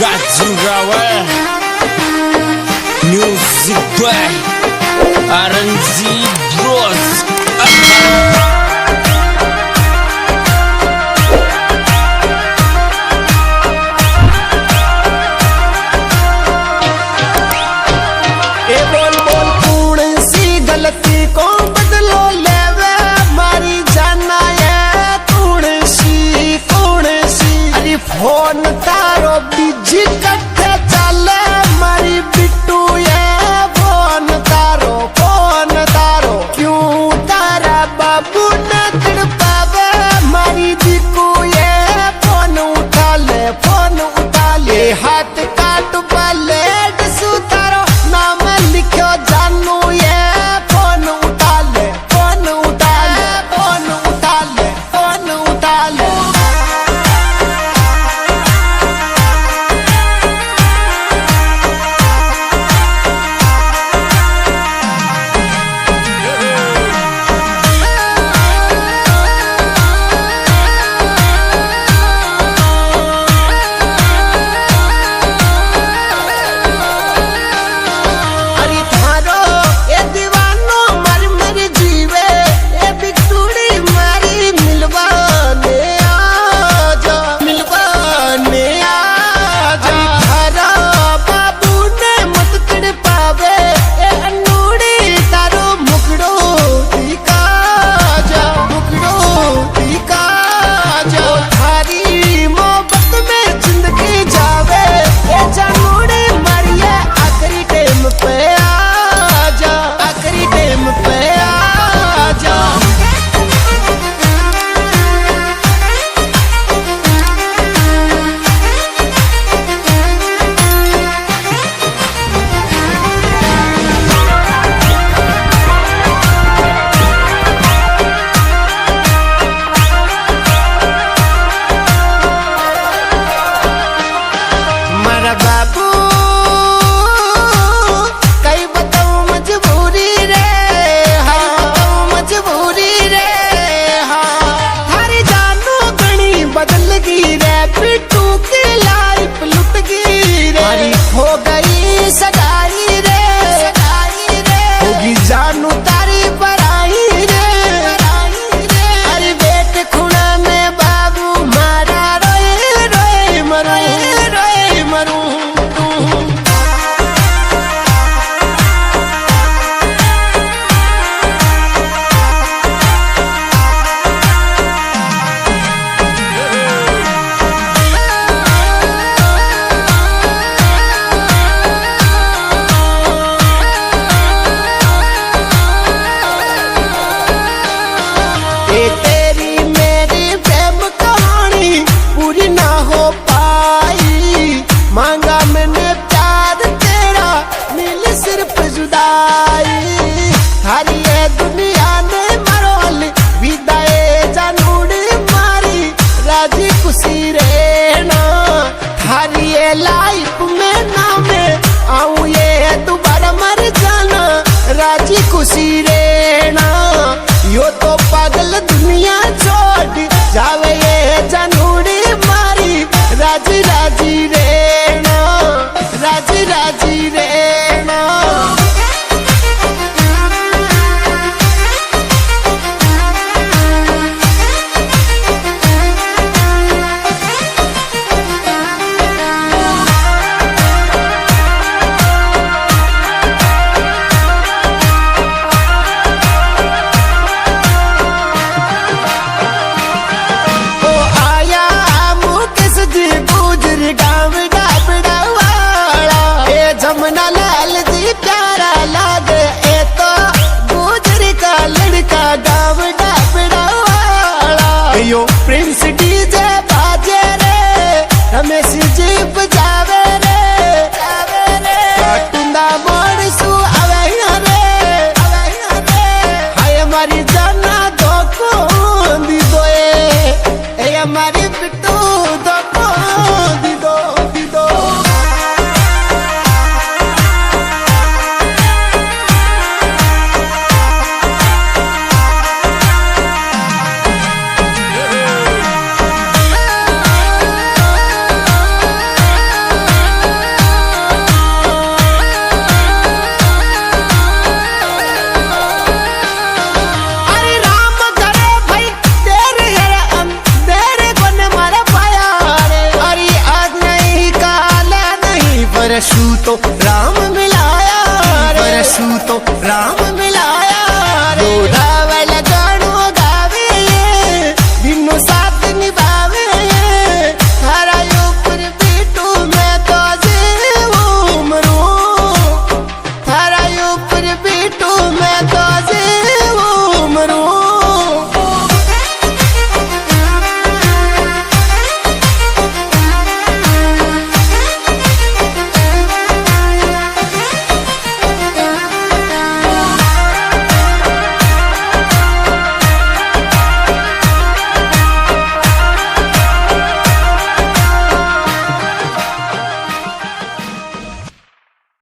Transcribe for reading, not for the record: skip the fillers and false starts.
Bajurawal Music by RNG Bros. बोल बोल कौन सी गलती को बदलो लेवे मारी जाना है कौन सी अरे फोन तारो बिजी कट्ठे चले मारी बिट्टू ये फोन तारो क्यों तारा बाबू न तड़पावे मारी दिकू ये फोन उठा ले हाथ काट पाले सुतारो नाम लिखो जानू ये फोन उठा ले अरे थारो ये दीवानो मर मेरी जीवे ये बिटूड़ी मारी मिलवाने आजा अरे थारा बाबू ने मत तड़पावे ये अनूड़ी तारो मुकड़ो टीका जा थारी मोहब्बत में जिंदगी जावे ये जानूड़ी मारिए आखिरी टाइम पे आजा मारा बाबू कई बताऊं मजबूरी रे थारी जानू गणी बदल गई रे पिट्टू की लाइफ लुट गई रे हरी हो गई सगाई रे होगी जानू तारी बराई रे अरे बेट खुणा में बाबू मारा रोए मरूं ये तेरी मेरी प्रेम कहानी पूरी ना हो पाई मांगा मैंने प्यार तेरा मिल सिर्फ जुदाई थारी ये दुनिया ने मरोल विदाए जानूड़ी मारी राजी खुशी रहना थारी ये लाइफ में ना मैं आऊं ये दोबारा मर जाना राजी खुशी रहना यो तो पागल दुनिया छोड़ जावे ये जानूड़ी मारी राजी रहना ओ cresciuto,